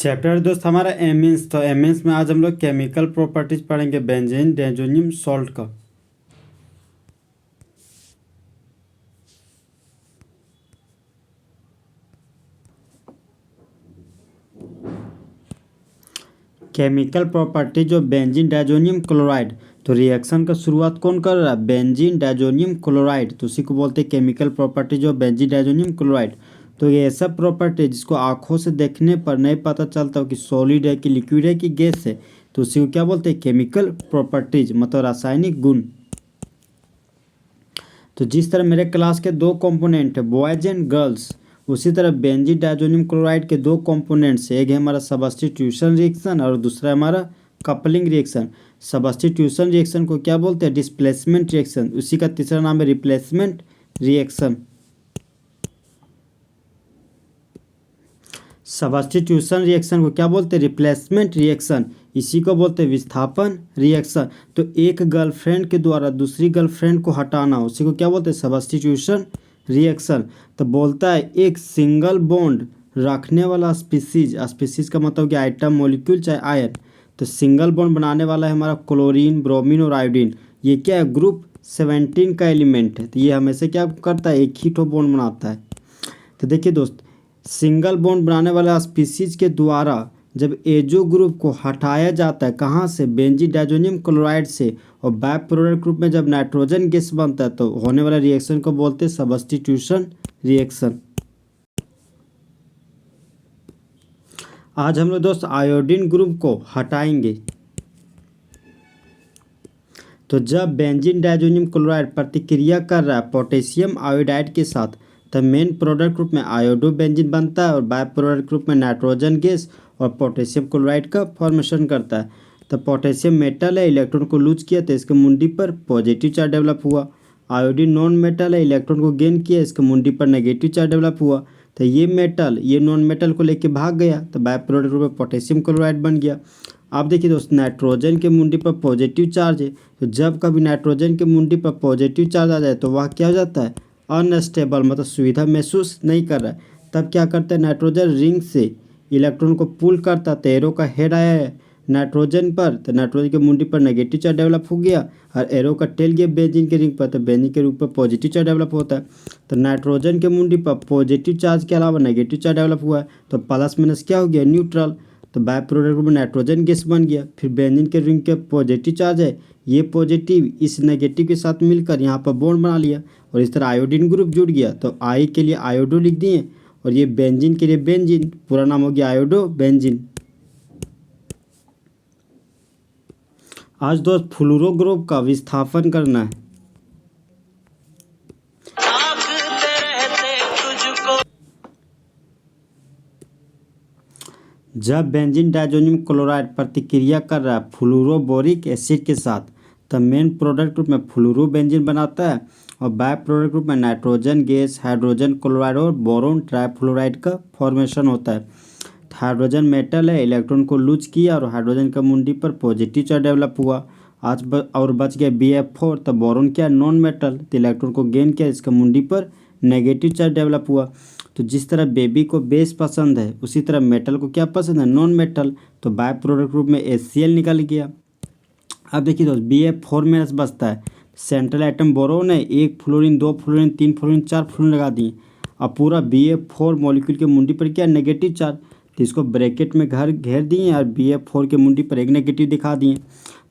Chapter दोस्त हमारा एमिन्स। तो एमिन्स में आज हम लोग केमिकल प्रॉपर्टीज पढ़ेंगे बेंजीन डायज़ोनियम सॉल्ट का। केमिकल प्रॉपर्टी जो बेंजीन डायज़ोनियम क्लोराइड। तो रिएक्शन का शुरुआत कौन कर रहा है? Benzene diazonium chloride. तो उसी को बोलते हैं केमिकल प्रॉपर्टी जो बेंजीन डायज़ोनियम क्लोराइड। तो ये ऐसा प्रॉपर्टी जिसको आंखों से देखने पर नहीं पता चलता हो कि सॉलिड है कि लिक्विड है कि गैस है, तो उसी को क्या बोलते हैं? केमिकल प्रॉपर्टीज, मतलब रासायनिक गुण। तो जिस तरह मेरे क्लास के दो कंपोनेंट है बॉयज एंड गर्ल्स, उसी तरह बेंजीन डायज़ोनियम क्लोराइड के दो कंपोनेंट्स, एक है हमारा सबस्टिट्यूशन रिएक्शन और दूसरा है हमारा कपलिंग रिएक्शन। सबस्टिट्यूशन रिएक्शन को क्या बोलते हैं? Displacement reaction. उसी का तीसरा नाम है रिप्लेसमेंट रिएक्शन। सबस्टिट्यूशन रिएक्शन को क्या बोलते हैं? Replacement reaction. इसी को बोलते हैं विस्थापन रिएक्शन। तो एक गर्लफ्रेंड के द्वारा दूसरी गर्लफ्रेंड को हटाना, उसी को क्या बोलते हैं? Substitution reaction. तो बोलता है एक सिंगल बॉन्ड रखने वाला स्पीसीज, स्पीसीज का मतलब क्या? आइटम, मॉलिक्यूल चाहे आयन। तो सिंगल बॉन्ड बनाने वाला है हमारा क्लोरीन, ब्रोमीन और आयोडीन। ये क्या है? ग्रुप 17 का एलिमेंट है। तो ये हमेशा क्या करता है? एक ही ठो बॉन्ड बनाता है। तो देखिए दोस्त, सिंगल बॉन्ड बनाने वाला स्पीसीज के द्वारा जब एजो ग्रुप को हटाया जाता है, कहाँ से? बेंजीन डायज़ोनियम क्लोराइड से, और बाय प्रोडक्ट ग्रुप में जब नाइट्रोजन गैस बनता है तो होने वाला रिएक्शन को बोलते हैं सबस्टिट्यूशन रिएक्शन। आज हम लोग दोस्त आयोडीन ग्रुप को हटाएंगे। तो जब बेंजीन डायज़ोनियम क्लोराइड प्रतिक्रिया कर रहा है पोटेशियम आयोडाइड के साथ, तो मेन प्रोडक्ट ग्रुप में आयोडो बेंजीन बनता है और बाय प्रोडक्ट ग्रुप में नाइट्रोजन गैस और पोटेशियम क्लोराइड का फॉर्मेशन करता है। तो पोटेशियम मेटल है, इलेक्ट्रॉन को लूज किया तो इसके मुंडी पर पॉजिटिव चार्ज डेवलप हुआ। आयोडीन नॉन मेटल है, इलेक्ट्रॉन को गेन किया, इसके मुंडी पर नेगेटिव चार्ज डेवलप हुआ। तो ये मेटल ये नॉन मेटल को लेके भाग गया, तो बाय प्रोडक्ट ग्रुप में पोटेशियम क्लोराइड बन गया। आप देखिए दोस्त, नाइट्रोजन के मुंडी पर पॉजिटिव चार्ज है, तो जब कभी नाइट्रोजन के मुंडी पर पॉजिटिव चार्ज आ जाए तो वह क्या हो जाता है? अनस्टेबल, मतलब सुविधा महसूस नहीं कर रहा है। तब क्या करता है? नाइट्रोजन रिंग से इलेक्ट्रॉन को पुल करता, तो एरो का हेड आया है नाइट्रोजन पर, तो नाइट्रोजन के मुंडी पर नेगेटिव चार्ज डेवलप हो गया, और एरो का टेल गया बेंजीन के रिंग पर, तो बेंजीन के रिंग पर पॉजिटिव चार्ज डेवलप होता है। तो नाइट्रोजन के मुंडी पर पॉजिटिव चार्ज के अलावा नेगेटिव चार्ज डेवलप हुआ है, तो प्लस माइनस क्या हो गया? न्यूट्रल। तो बाय प्रोडक्ट में नाइट्रोजन गैस बन गया। फिर बेंजीन के रिंग के पॉजिटिव चार्ज है, ये पॉजिटिव इस नेगेटिव के साथ मिलकर यहाँ पर बॉन्ड बना लिया, और इस तरह आयोडीन ग्रुप जुड़ गया। तो आई के लिए आयोडो लिख दिए, और ये बेंजीन के लिए बेंजीन, पूरा नाम हो गया आयोडो बेंजीन। आज दोस्त फ्लूरो ग्रुप का विस्थापन करना है। जब बेंजीन डायज़ोनियम क्लोराइड प्रतिक्रिया कर रहा है फ्लूरोबोरिक एसिड के साथ, तब मेन प्रोडक्ट ग्रुप में फ्लूरोबेंजीन बनाता है, और बाय प्रोडक्ट ग्रुप में नाइट्रोजन गैस, हाइड्रोजन क्लोराइड और बोरोन ट्राइफ्लोराइड का फॉर्मेशन होता है। हाइड्रोजन मेटल है, इलेक्ट्रॉन को लूज किया और हाइड्रोजन का मुंडी पर पॉजिटिव चार्ज डेवलप हुआ। और बच गया BF4। तो बोरोन क्या? नॉन मेटल, तो इलेक्ट्रॉन को गेन किया, इसका मुंडी पर नेगेटिव चार्ज डेवलप हुआ। तो जिस तरह बेबी को बेस पसंद है, उसी तरह मेटल को क्या पसंद है? Non metal. तो बाय प्रोडक्ट ग्रुप में HCl निकल गया। अब देखिए दोस्त, BF4 में बचता है, सेंट्रल आइटम बोरोन है, 1 फ्लोरीन 2 फ्लोरीन 3 फ्लोरीन 4 फ्लोरीन लगा दिए। अब पूरा BF4 मॉलिक्यूल के मुंडी पर क्या? Negative charge. तो इसको ब्रैकेट में घेर दिए और BF4 के मुंडी पर एक नेगेटिव दिखा दिए।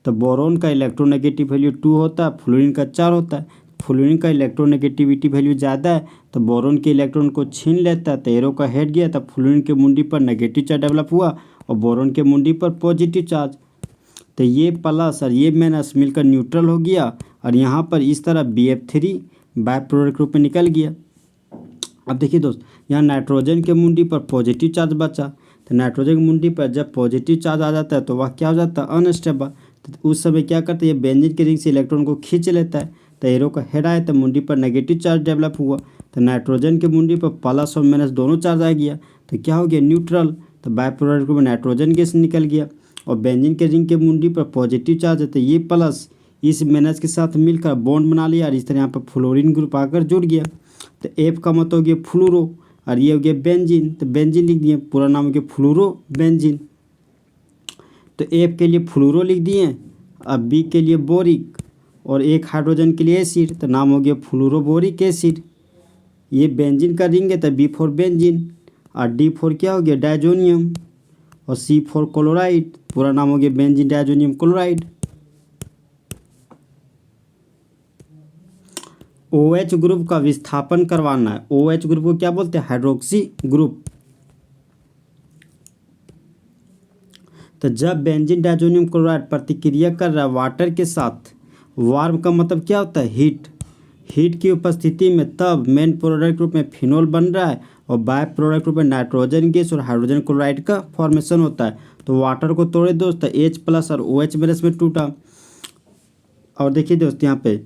तो बोरोन का इलेक्ट्रोनेगेटिव वैल्यू 2 होता है, फ्लोरीन का 4 होता है। फ्लोरीन का इलेक्ट्रोनेगेटिविटी वैल्यू ज़्यादा है, तो बोरोन के इलेक्ट्रॉन को छीन लेता है, तो एरो का हेड गया, तब फ्लोरीन के मुंडी पर नेगेटिव चार्ज डेवलप हुआ और बोरोन के मुंडी पर पॉजिटिव चार्ज। तो ये प्लस और ये माइनस मिलकर न्यूट्रल हो गया, और यहाँ पर इस तरह BF3 बाय प्रोडक्ट ग्रुप में निकल गया। अब देखिए दोस्त, यहाँ नाइट्रोजन के मुंडी पर पॉजिटिव चार्ज बचा, तो नाइट्रोजन की मुंडी पर जब पॉजिटिव चार्ज आ जाता है तो वह क्या हो जाता है? अनस्टेबल। तो उस समय क्या करता है? ये बेंजीन के रिंग से इलेक्ट्रॉन को खींच लेता है, तो एरो का हेड आया, तो मुंडी पर नेगेटिव चार्ज डेवलप हुआ। तो नाइट्रोजन के मुंडी पर प्लस और माइनस दोनों चार्ज आ गया, तो क्या हो गया? न्यूट्रल। तो बाय प्रोडक्ट में नाइट्रोजन गैस निकल गया, और बेंजीन के रिंग के मुंडी पर पॉजिटिव चार्ज है, तो ये प्लस इस माइनस के साथ मिलकर बॉन्ड बना लिया, और इस तरह यहाँ पर फ्लोरीन ग्रुप आकर जुड़ गया। तो F का मतलब हो गया फ्लूरो, और ये हो गया बेंजीन, तो बेंजीन लिख दिए, पूरा नाम हो गया फ्लूरो बेंजीन। तो एफ के लिए फ्लूरो लिख दिए, अब बी के लिए बोरिक और एक हाइड्रोजन के लिए एसिड, तो नाम हो गया फ्लूरोबोरिक एसिड। ये बेंजीन का रिंग है, तो बी फॉर बेंजीन, और डी फॉर क्या हो गया डायजोनियम, और सी फॉर क्लोराइड, पूरा नाम हो गया benzene diazonium chloride. OH group का विस्थापन करवाना है। OH ग्रुप को क्या बोलते हैं हाइड्रोक्सी ग्रुप। तो जब बेंजीन डायजोनियम क्लोराइड प्रतिक्रिया कर रहा है वाटर के साथ, वार्म का मतलब क्या होता है हीट, हीट की उपस्थिति में, तब मेन प्रोडक्ट रूप में फिनोल बन रहा है और बाय प्रोडक्ट रूप में नाइट्रोजन गैस और हाइड्रोजन क्लोराइड का फॉर्मेशन होता है। तो वाटर को तोड़े दोस्त, H+ और OH- में टूटा। और देखिए दोस्त यहाँ पे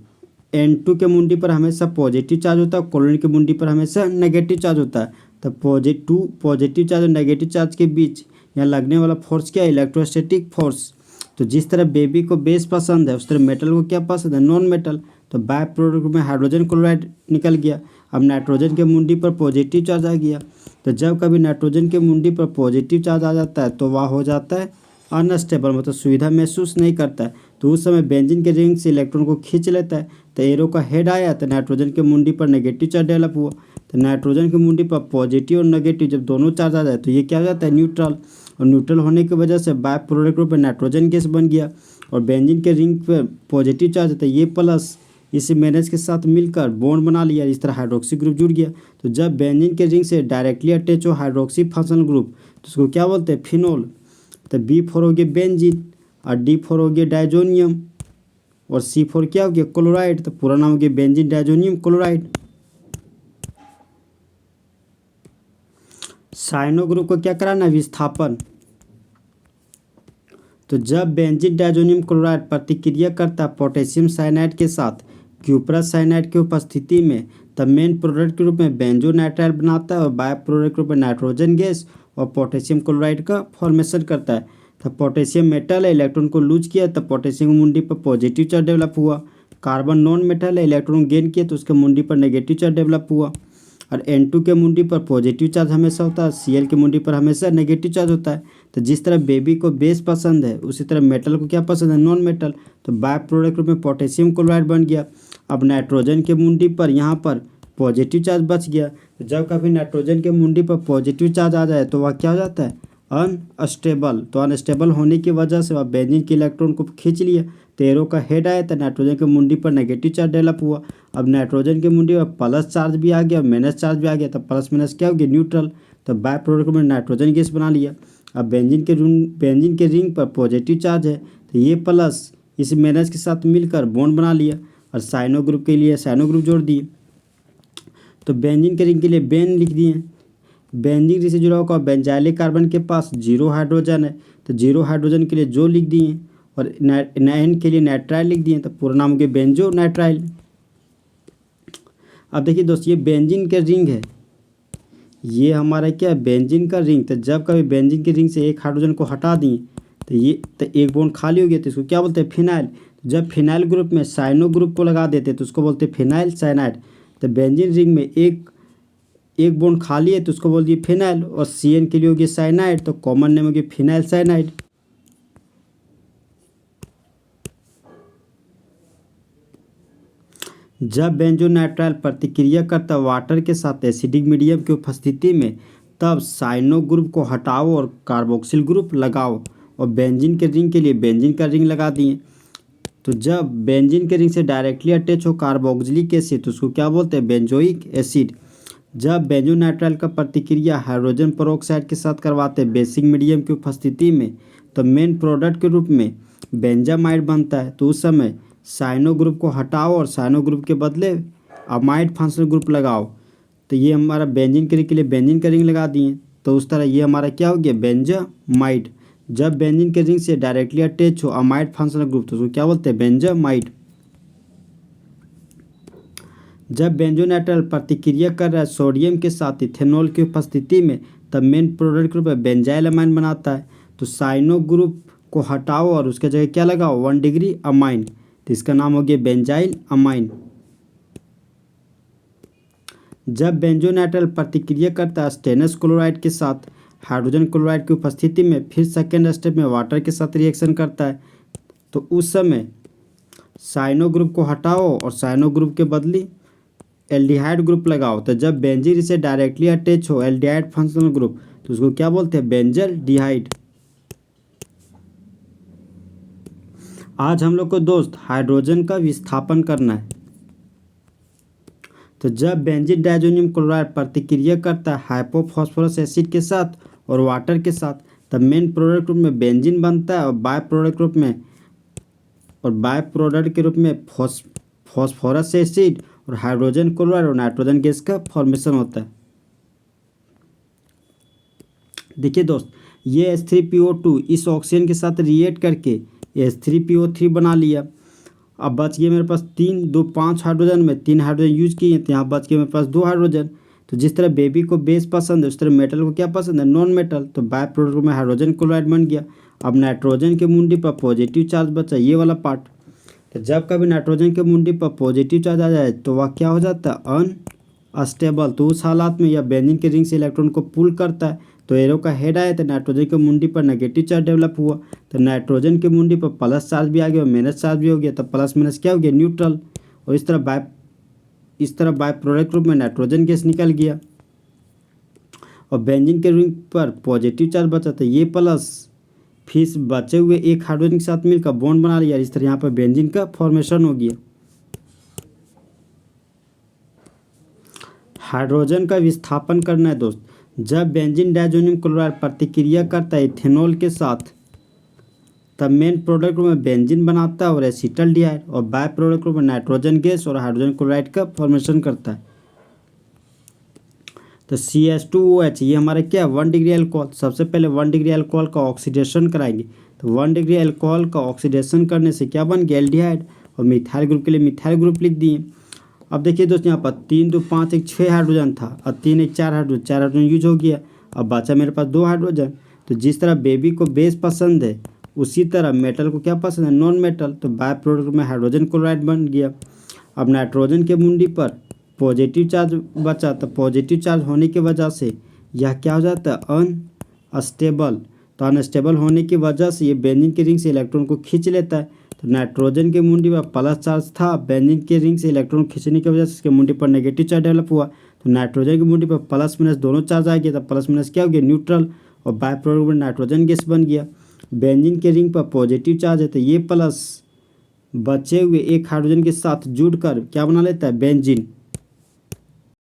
N2 के मुंडी पर हमेशा पॉजिटिव चार्ज होता है, क्लोरीन के मुंडी पर हमेशा नेगेटिव चार्ज होता है। तो पॉजिटिव चार्ज और नेगेटिव चार्ज के बीच यहाँ लगने वाला फोर्स क्या है इलेक्ट्रोस्टैटिक फोर्स। तो जिस तरह बेबी को बेस पसंद है उस तरह मेटल को क्या पसंद है नॉन मेटल। तो बाय प्रोडक्ट में हाइड्रोजन क्लोराइड निकल गया, अब नाइट्रोजन के मुंडी पर पॉजिटिव चार्ज आ गया। तो जब कभी नाइट्रोजन के मुंडी पर पॉजिटिव चार्ज आ जाता है तो वह हो जाता है अनस्टेबल, मतलब सुविधा महसूस नहीं करता है। तो उस समय बेंजीन के रिंग से इलेक्ट्रॉन को खींच लेता है। तो एरो का हेड आया तो नाइट्रोजन के मुंडी पर नेगेटिव चार्ज डेवलप हुआ। तो नाइट्रोजन की मुंडी पर पॉजिटिव और नेगेटिव जब दोनों चार्ज आ जाए तो ये क्या हो जाता है न्यूट्रल, और न्यूट्रल होने की वजह से बाय प्रोडक्ट रूप में नाइट्रोजन गैस बन गया। और बेंजीन के रिंग पर पॉजिटिव चार्ज है तो ये प्लस इस मैनेज के साथ मिलकर बॉन्ड बना लिया, इस तरह हाइड्रोक्सी ग्रुप जुड़ गया। तो जब बेंजीन के रिंग से डायरेक्टली अटैच हो हाइड्रोक्सी फंक्शनल ग्रुप तो उसको क्या बोलते हैं फिनोल। तो बी फॉर हो गया बेंजीन, और डी फॉर हो गया डायजोनियम, और सी फॉर क्या हो गया क्लोराइड, तो पूरा नाम हो गया benzene diazonium chloride. Cyano group को क्या कराना है विस्थापन। तो जब बेंजीन डायजोनियम क्लोराइड प्रतिक्रिया करता है पोटेशियम साइनाइड के साथ क्यूप्रस साइनाइड की उपस्थिति में, तब मेन प्रोडक्ट के रूप में बेंजोनाइट्राइल बनाता है और बाय प्रोडक्ट के रूप में नाइट्रोजन गैस और पोटेशियम क्लोराइड का फॉर्मेशन करता है। तो पोटेशियम मेटल है, इलेक्ट्रॉन को लूज किया तो पोटेशियम मुंडी पर पॉजिटिव चार्ज डेवलप हुआ। कार्बन नॉन मेटल है, इलेक्ट्रॉन गेन किया तो उसके मुंडी पर नेगेटिव चार्ज डेवलप हुआ। और N2 के मुंडी पर पॉजिटिव चार्ज हमेशा होता है, Cl के मुंडी पर हमेशा नेगेटिव चार्ज होता है। तो जिस तरह बेबी को बेस पसंद है उसी तरह मेटल को क्या पसंद है नॉन मेटल। तो बाय प्रोडक्ट रूप में पोटेशियम क्लोराइड बन गया। अब नाइट्रोजन के मुंडी पर यहाँ पर पॉजिटिव चार्ज बच गया। तो जब कभी नाइट्रोजन के मुंडी पर पॉजिटिव चार्ज आ जाए तो वह क्या हो जाता है अनस्टेबल। तो अनस्टेबल होने की वजह से वह बेंजीन के इलेक्ट्रॉन को खींच लिया। तो एरो का हेड आया तो नाइट्रोजन के मुंडी पर नेगेटिव चार्ज डेवलप हुआ। अब नाइट्रोजन के मुंडी पर प्लस चार्ज भी आ गया, माइनस चार्ज भी आ गया, तो प्लस माइनस क्या हो गया न्यूट्रल। तो बाय प्रोडक्ट में नाइट्रोजन गैस बना लिया। अब बेंजीन के रिंग पर पॉजिटिव चार्ज है तो ये प्लस इस माइनस के साथ मिलकर बॉन्ड बना लिया, और साइनो ग्रुप के लिए साइनो ग्रुप जोड़ दिए। तो बेंजीन के रिंग के लिए बेन लिख दिए। बेंजीन रिंग से जुड़ा हुआ बेंजाइलिक कार्बन के पास 0 हाइड्रोजन है, तो 0 हाइड्रोजन के लिए जो लिख दिए, और एन के लिए नाइट्राइल लिख दिए, तो पूरा नाम हो गया बेंजो नाइट्राइल। अब देखिए दोस्त ये बेंजीन के रिंग है, ये हमारा क्या है बेंजीन का रिंग। तो जब कभी बेंजीन के रिंग से एक हाइड्रोजन को हटा दिए तो ये तो एक बॉन्ड खाली हो गया, तो इसको क्या बोलते हैं फिनाइल। जब फिनाइल ग्रुप में साइनो ग्रुप को लगा देते तो उसको बोलते हैं फिनाइल साइनाइड। तो बेंजीन रिंग में एक बॉन्ड खाली है तो उसको बोल दिए फिनाइल, और CN के लिए हो गया साइनाइड, तो कॉमन नेम हो गया फिनाइल साइनाइड। जब बेंजोनाइट्राइल प्रतिक्रिया करता वाटर के साथ एसिडिक मीडियम की उपस्थिति में, तब साइनो ग्रुप को हटाओ और कार्बोक्सिल ग्रुप लगाओ। और बेंजीन के रिंग के लिए बेंजीन का रिंग लगा दिए। तो जब बेंजीन के रिंग से डायरेक्टली अटैच हो कार्बोक्सिलिक एसिड तो उसको क्या बोलते हैं बेंजोइक एसिड। जब बेंजोनाइट्राइल का प्रतिक्रिया हाइड्रोजन पेरोक्साइड के साथ करवाते हैं बेसिक मीडियम की उपस्थिति में, तो मेन प्रोडक्ट के रूप में बेंजामाइड बनता है। तो उस समय साइनो ग्रुप को हटाओ और साइनो ग्रुप के बदले अमाइड फंक्शनल ग्रुप लगाओ। तो ये हमारा बेंजीन के रिंग के लिए बेंजीन का रिंग लगा दिए। तो उस तरह ये हमारा क्या हो गया बेंजामाइड। जब बेंजीन के रिंग से डायरेक्टली अटैच हो अमाइड फंक्शनल ग्रुप तो उसको क्या बोलते हैं बेंजामाइड। जब बेंजोनाइट्राइल प्रतिक्रिया कर रहा है सोडियम के साथ इथेनॉल की उपस्थिति में, तब main product group benzyl amine बनाता है। तो साइनो ग्रुप को हटाओ और उसके जगह क्या लगाओ 1 डिग्री अमाइन, तो इसका नाम हो गया बेंजाइल अमाइन। जब बेंजोनाइट्राइल प्रतिक्रिया करता है स्टेनस क्लोराइड के साथ हाइड्रोजन क्लोराइड की उपस्थिति में, फिर सेकेंड स्टेप में वाटर के साथ रिएक्शन करता है, तो उस समय साइनो ग्रुप को हटाओ और साइनो ग्रुप के बदली एल्डिहाइड ग्रुप लगाओ। तो जब बेंजीन इसे डायरेक्टली अटैच हो एल्डिहाइड फंक्शनल ग्रुप, तो उसको क्या बोलते हैं? बेंजल डिहाइड। आज हम लोग को दोस्त हाइड्रोजन का विस्थापन करना है। तो जब बेंजीन डायजोनियम क्लोराइड प्रतिक्रिया करता है हाइपोफॉस्फोरस एसिड के साथ और वाटर के साथ, तब मेन प्रोडक्ट रूप में बेंजीन बनता है और बाय प्रोडक्ट के रूप में फॉस्फोरस एसिड और हाइड्रोजन क्लोराइड और नाइट्रोजन गैस का फॉर्मेशन होता है। देखिए दोस्त, ये H3PO2 इस ऑक्सीजन के साथ रिएक्ट करके H3PO3 बना लिया। अब बच गए मेरे पास 3 2 5 हाइड्रोजन में 3 हाइड्रोजन यूज किए, तो यहाँ बच गए मेरे पास 2 हाइड्रोजन। तो जिस तरह बेबी को बेस पसंद है उस तरह मेटल को क्या पसंद है? Non metal. तो बाय प्रोडक्ट में हाइड्रोजन क्लोराइड बन गया। अब नाइट्रोजन के मुंडी पर पॉजिटिव चार्ज बचा, ये वाला पार्ट। तो जब कभी नाइट्रोजन के मुंडी पर पॉजिटिव चार्ज आ जाए तो वह क्या हो जाता है? अनस्टेबल। तो उस हालात में यह बेंजीन के रिंग से इलेक्ट्रॉन को पुल करता है, तो एरो का हेड आया तो नाइट्रोजन के मुंडी पर नेगेटिव चार्ज डेवलप हुआ, तो नाइट्रोजन के मुंडी पर प्लस चार्ज भी आ गया और माइनस चार्ज भी हो गया। तो प्लस माइनस क्या हो गया? न्यूट्रल। और इस तरह बाय प्रोडक्ट रूप में नाइट्रोजन गैस निकल गया और बेंजीन के रिंग पर पॉजिटिव चार्ज बचा, तो ये प्लस फिर बचे हुए एक हाइड्रोजन के साथ मिलकर बॉन्ड बना लिया। इस तरह यहाँ पर बेंजीन का फॉर्मेशन हो गया। हाइड्रोजन का विस्थापन करना है दोस्त। जब बेंजीन डायजोनियम क्लोराइड प्रतिक्रिया करता है इथेनॉल के साथ, तब मेन प्रोडक्ट में बेंजीन बनाता है और एसिटल्डिहाइड, और बाय प्रोडक्ट में नाइट्रोजन गैस और हाइड्रोजन क्लोराइड का फॉर्मेशन करता है। तो CH2OH ये हमारे क्या है? 1 डिग्री अल्कोहल। सबसे पहले 1 डिग्री अल्कोहल का ऑक्सीडेशन कराएंगे। तो 1 डिग्री अल्कोहल का ऑक्सीडेशन करने से क्या बन गया? एल्डिहाइड। और मिथाइल ग्रुप के लिए मिथाइल ग्रुप लिख दिए। अब देखिए दोस्त, यहाँ पर 3 2 5 1 6 हाइड्रोजन था और 3 1 4 हाइड्रोजन, 4 हाइड्रोजन यूज हो गया। अब बचा मेरे पास 2 हाइड्रोजन। तो जिस तरह बेबी को बेस पसंद है उसी तरह मेटल को क्या पसंद है? Non metal. तो बाय प्रोडक्ट में हाइड्रोजन क्लोराइड बन गया। अब नाइट्रोजन के मुंडी पर पॉजिटिव चार्ज बचा, तो पॉजिटिव चार्ज होने की वजह से यह क्या हो जाता है? अनस्टेबल। तो अनस्टेबल होने की वजह से ये बेंजीन के रिंग से इलेक्ट्रॉन को खींच लेता है। तो नाइट्रोजन के मुंडी पर प्लस चार्ज था, बेंजीन के रिंग से इलेक्ट्रॉन खींचने की वजह से इसके मुंडी पर नेगेटिव चार्ज डेवलप हुआ। तो नाइट्रोजन की मुंडी पर प्लस माइनस दोनों चार्ज आ गया, तो प्लस माइनस क्या हो गया? न्यूट्रल। और बाय प्रोडक्ट में नाइट्रोजन गैस बन गया। बेंजीन के रिंग पर पॉजिटिव चार्ज है, तो ये प्लस बचे हुए एक हाइड्रोजन के साथ जुड़कर क्या बना लेता है? बेंजीन।